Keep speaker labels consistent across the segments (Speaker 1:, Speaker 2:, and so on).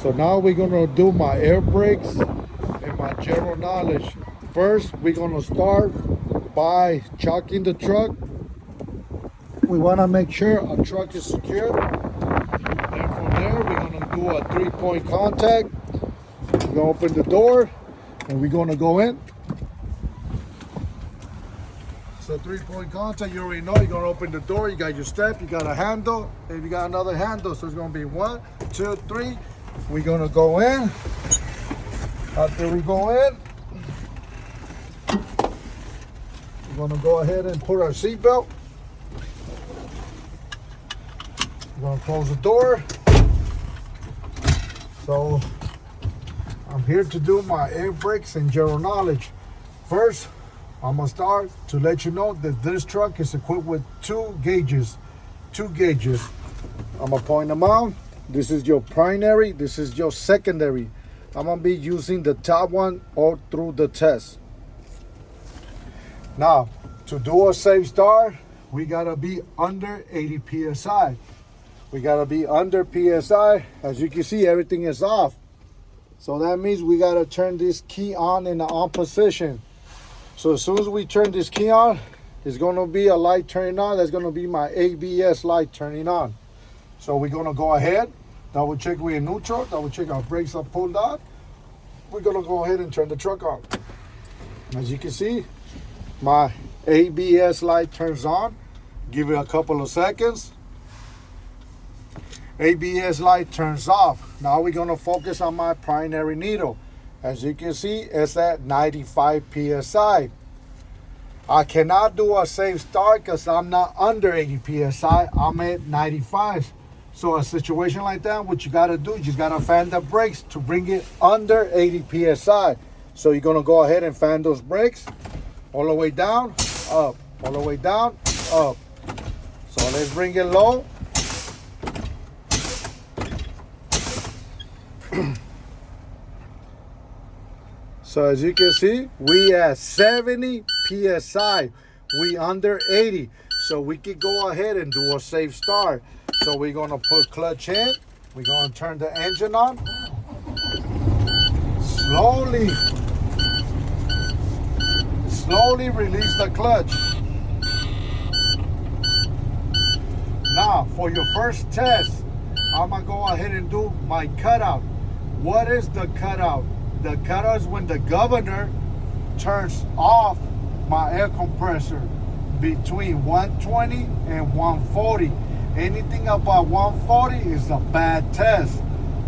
Speaker 1: So now we're gonna do my air brakes and my general knowledge. First, we're gonna start by chocking the truck. We wanna make sure our truck is secure. Then from there, we're gonna do a 3-point contact. We're gonna open the door and we're gonna go in. So 3-point contact, you already know, you're gonna open the door, you got your step, you got a handle, and you got another handle. So it's gonna be 1, 2, 3. We're gonna go in. After we go in, we're gonna go ahead and put our seatbelt. We're gonna close the door. So I'm here to do my air brakes and general knowledge. First, I'm gonna start to let you know that this truck is equipped with two gauges. I'm gonna point them out. This is your primary, this is your secondary. I'm gonna be using the top one all through the test. Now, to do a safe start, we gotta be under 80 PSI. We gotta be under PSI. As you can see, everything is off. So that means we gotta turn this key on in the on position. So as soon as we turn this key on, it's gonna be a light turning on. That's gonna be my ABS light turning on. So we're gonna go ahead, double check we're in neutral, double check our brakes are pulled out. We're gonna go ahead and turn the truck on. As you can see, my ABS light turns on. Give it a couple of seconds. ABS light turns off. Now we're gonna focus on my primary needle. As you can see, it's at 95 PSI. I cannot do a safe start because I'm not under 80 PSI. I'm at 95. So a situation like that, what you gotta do, you just gotta fan the brakes to bring it under 80 PSI. So you're gonna go ahead and fan those brakes all the way down, up, all the way down, up. So let's bring it low. So as you can see, we at 70 PSI. We under 80. So we can go ahead and do a safe start. So we're gonna put clutch in. We're gonna turn the engine on. Slowly release the clutch. Now for your first test, I'm gonna go ahead and do my cutout. What is the cutout? The cutout is when the governor turns off my air compressor between 120 and 140. Anything above 140 is a bad test.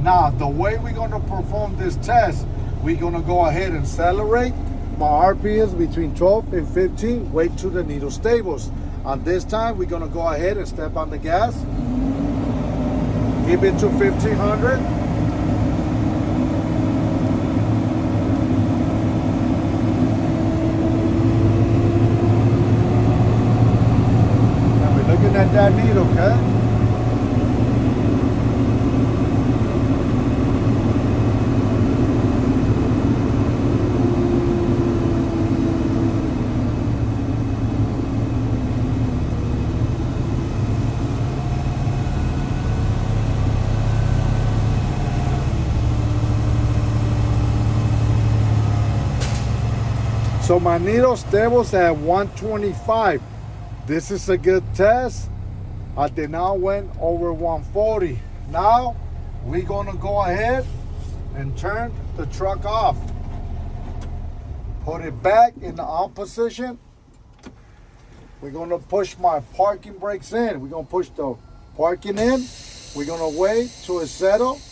Speaker 1: Now, the way we're gonna perform this test, we're gonna go ahead and accelerate my RPMs between 12 and 15, wait till the needle stables. On this time, we're gonna go ahead and step on the gas. Keep it to 1500. At that needle, okay? So my needle stables at 125. This is a good test. I did not went over 140. Now we're gonna go ahead and turn the truck off. Put it back in the on position. We're gonna push my parking brakes in. We're gonna push the parking in. We're gonna wait till it settles.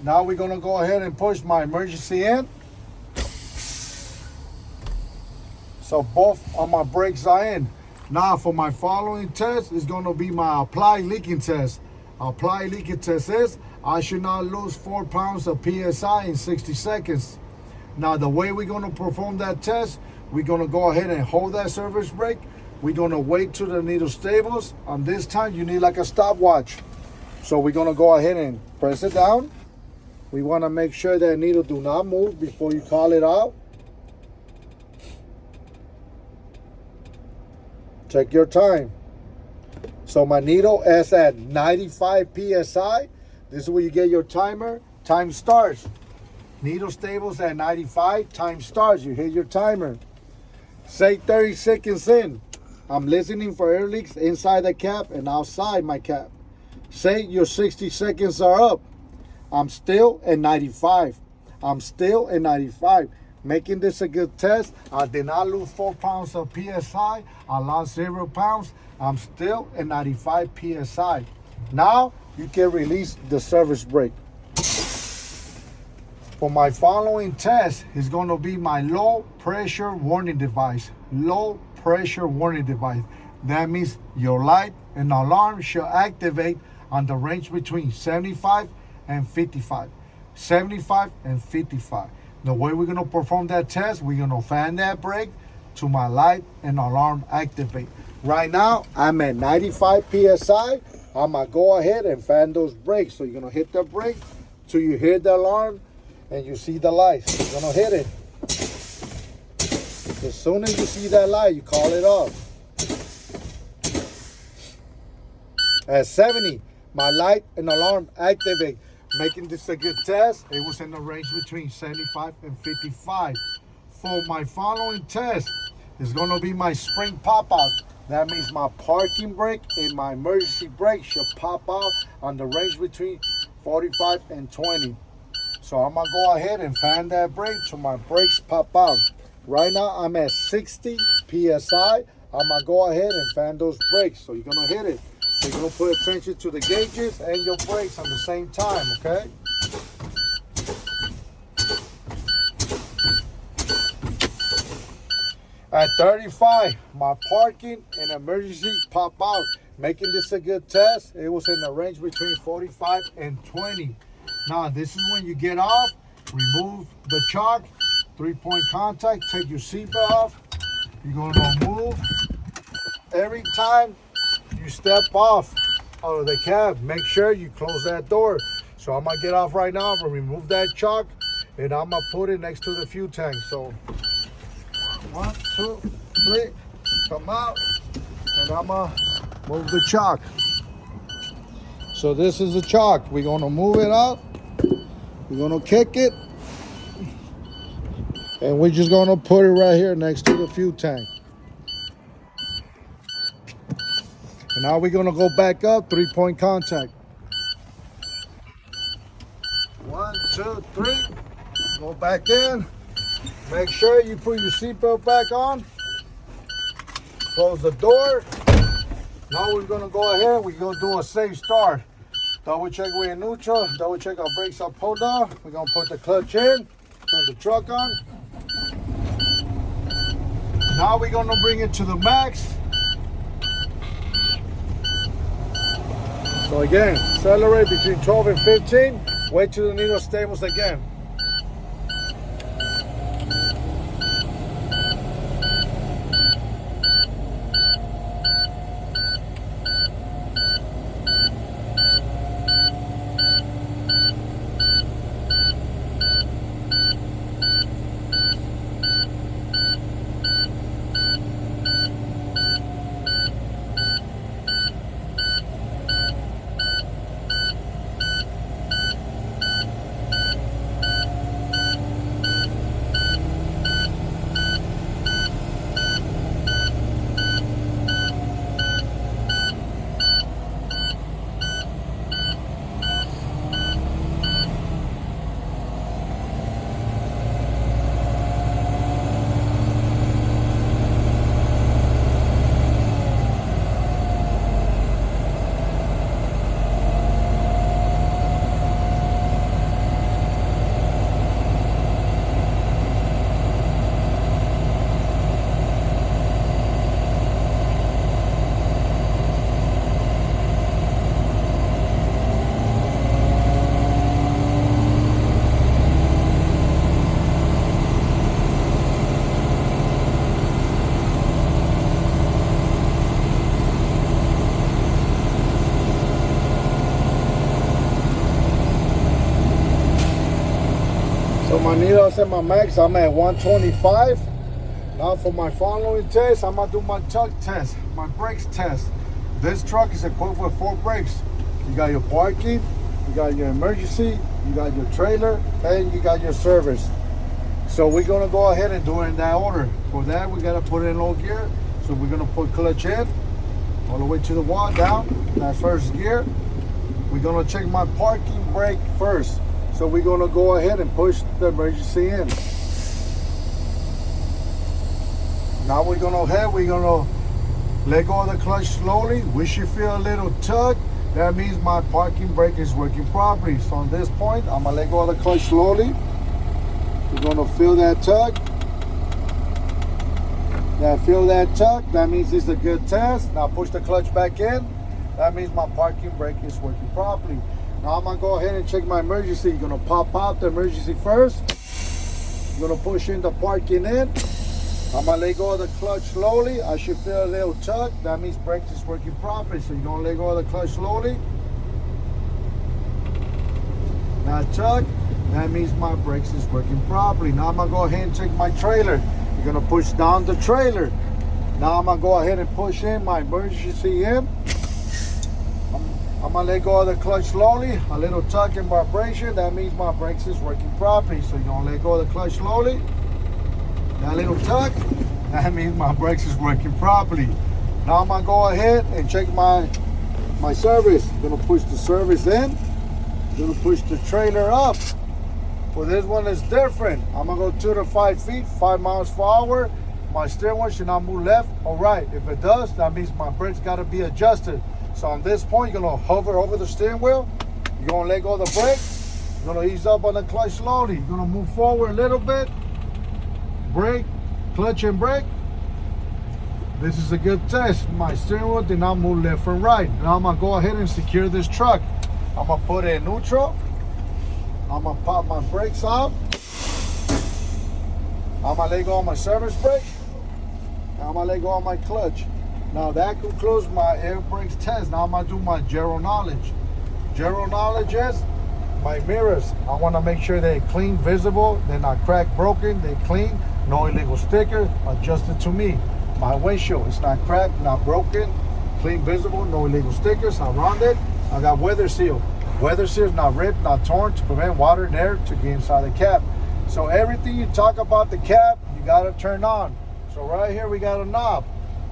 Speaker 1: Now we're gonna go ahead and push my emergency in. So both of my brakes are in. Now for my following test is going to be my apply leaking test. Apply leaking test is I should not lose 4 pounds of PSI in 60 seconds. Now the way we're going to perform that test, we're going to go ahead and hold that service brake. We're going to wait till the needle stables. On this time you need like a stopwatch. So we're going to go ahead and press it down. We want to make sure that needle do not move before you call it out. Check your time. So my needle is at 95 PSI. This is where you get your timer. Time starts. Needle stables at 95. Time starts. You hit your timer. Say 30 seconds in. I'm listening for air leaks inside the cap and outside my cap. Say your 60 seconds are up. I'm still at 95. I'm still at 95. Making this a good test. I did not lose 4 pounds of PSI. I lost 0 pounds. I'm still at 95 PSI. Now you can release the service brake. For my following test is going to be my low pressure warning device. Low pressure warning device. That means your light and alarm should activate on the range between 75 and 55. 75 and 55. The way we're going to perform that test, we're going to fan that brake to my light and alarm activate. Right now, I'm at 95 PSI. I'm going to go ahead and fan those brakes. So you're going to hit the brake till you hear the alarm and you see the light. So you're going to hit it. As soon as you see that light, you call it off. At 70, my light and alarm activate. Making this a good test. It was in the range between 75 and 55. For my following test, is going to be my spring pop out. That means my parking brake and my emergency brake should pop out on the range between 45 and 20. So I'm going to go ahead and fan that brake till my brakes pop out. Right now I'm at 60 PSI. I'm going to go ahead and fan those brakes. So you're going to hit it. So you're going to put attention to the gauges and your brakes on the same time, okay? At 35, my parking and emergency pop out. Making this a good test. It was in the range between 45 and 20. Now, this is when you get off, remove the chalk, 3-point contact, take your seatbelt off. You're going to move. Every time you step off of the cab, make sure you close that door. So I'm going to get off right now. I'm going to remove that chalk and I'm going to put it next to the fuel tank. So 1, 2, 3, come out, and I'm going to move the chalk. So this is the chalk. We're going to move it out. We're going to kick it. And we're just going to put it right here next to the fuel tank. And now we're going to go back up, 3-point contact. 1, 2, 3. Go back in. Make sure you put your seatbelt back on. Close the door. Now we're going to go ahead. We're going to do a safe start. Double check we're in neutral. Double check our brakes are pulled off. We're going to put the clutch in. Turn the truck on. Now we're going to bring it to the max. So again, accelerate between 12 and 15. Wait till the needle stables again. So my needles at my max, I'm at 125. Now for my following test, I'm gonna do my truck test, my brakes test. This truck is equipped with 4 brakes. You got your parking, you got your emergency, you got your trailer, and you got your service. So we're gonna go ahead and do it in that order. For that, we gotta put it in low gear. So we're gonna put clutch in, all the way to the wall, down, that first gear. We're gonna check my parking brake first. So we're gonna go ahead and push the emergency in. Now we're gonna let go of the clutch slowly. We should feel a little tug. That means my parking brake is working properly. So on this point, I'm gonna let go of the clutch slowly. We're gonna feel that tug. Feel that tug. That means it's a good test. Now push the clutch back in. That means my parking brake is working properly. Now I'm gonna go ahead and check my emergency. You're gonna pop out the emergency first. You're gonna push in the parking in. I'm gonna let go of the clutch slowly. I should feel a little tug. That means brake is working properly. So you're gonna let go of the clutch slowly. Now tug. That means my brakes is working properly. Now I'm gonna go ahead and check my trailer. You're gonna push down the trailer. Now I'm gonna go ahead and push in my emergency in. I'm gonna let go of the clutch slowly. A little tug and vibration. That means my brakes is working properly. So you're gonna let go of the clutch slowly. That little tug. That means my brakes is working properly. Now I'm gonna go ahead and check my service. I'm gonna push the service in. I'm gonna push the trailer up. For this one is different. I'm gonna go 2 to 5 feet, 5 miles per hour. My steering wheel should not move left or right. If it does, that means my brakes gotta be adjusted. So on this point, you're gonna hover over the steering wheel. You're gonna let go of the brake. You're gonna ease up on the clutch slowly. You're gonna move forward a little bit. Brake, clutch and brake. This is a good test. My steering wheel did not move left and right. Now I'm gonna go ahead and secure this truck. I'm gonna put it in neutral. I'm gonna pop my brakes out. I'm gonna let go of my service brake. Now I'm gonna let go of my clutch. Now that concludes my air brakes test. Now I'm gonna do my general knowledge. General knowledge is my mirrors. I wanna make sure they're clean, visible. They're not cracked, broken. They're clean. No illegal sticker adjusted to me. My windshield, it's not cracked, not broken. Clean, visible, no illegal stickers. Around it, I got weather seal. Weather seal is not ripped, not torn, to prevent water and air to get inside the cab. So everything you talk about the cab, you gotta turn on. So right here we got a knob.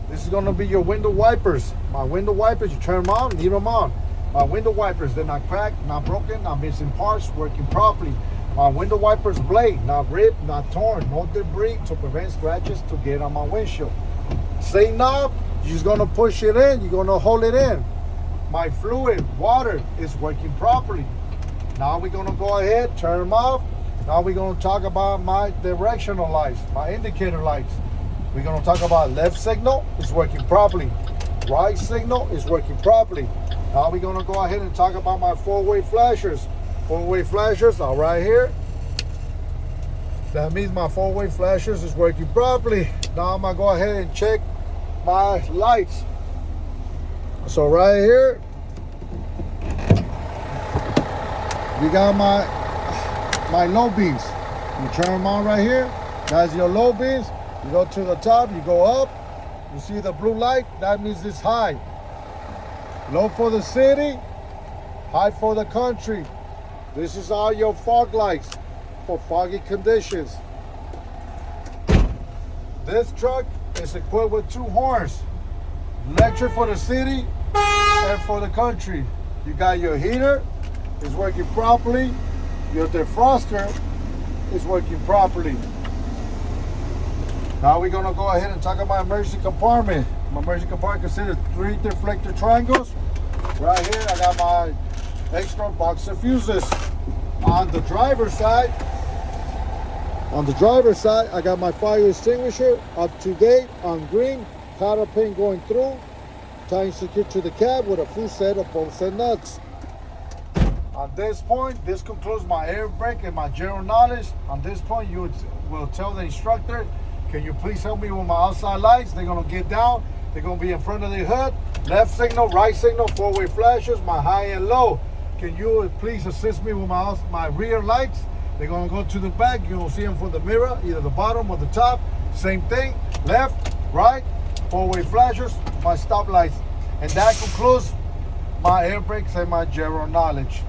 Speaker 1: This is gonna be your window wipers. My window wipers, you turn them on, leave them on. My window wipers, they're not cracked, not broken, not missing parts, working properly. My window wipers blade, not ripped, not torn, no debris to prevent scratches to get on my windshield. Same knob, you're just gonna push it in, you're gonna hold it in. My fluid, water, is working properly. Now we're gonna go ahead, turn them off. Now we're gonna talk about my directional lights, my indicator lights. We're gonna talk about left signal is working properly. Right signal is working properly. Now we're gonna go ahead and talk about my four-way flashers. Four-way flashers are right here. That means my four-way flashers is working properly. Now I'm gonna go ahead and check my lights. So right here, we got my low beams. You turn them on right here. That's your low beams. You go to the top, you go up. You see the blue light? That means it's high. Low for the city, high for the country. This is all your fog lights for foggy conditions. This truck is equipped with 2 horns. Electric for the city and for the country. You got your heater, it's working properly. Your defroster is working properly. Now we're gonna go ahead and talk about emergency compartment. My emergency compartment consists of 3 deflector triangles. Right here, I got my extra box of fuses. On the driver's side, I got my fire extinguisher up to date on green, cotter pin going through, tying secure to the cab with a full set of bolts and nuts. On this point, this concludes my air brake and my general knowledge. On this point, you will tell the instructor, can you please help me with my outside lights? They're gonna get down, they're gonna be in front of the hood, left signal, right signal, four-way flashers, my high and low. Can you please assist me with my rear lights? They're gonna go to the back, you're gonna see them from the mirror, either the bottom or the top. Same thing, left, right, four-way flashers, my stop lights. And that concludes my air brakes and my general knowledge.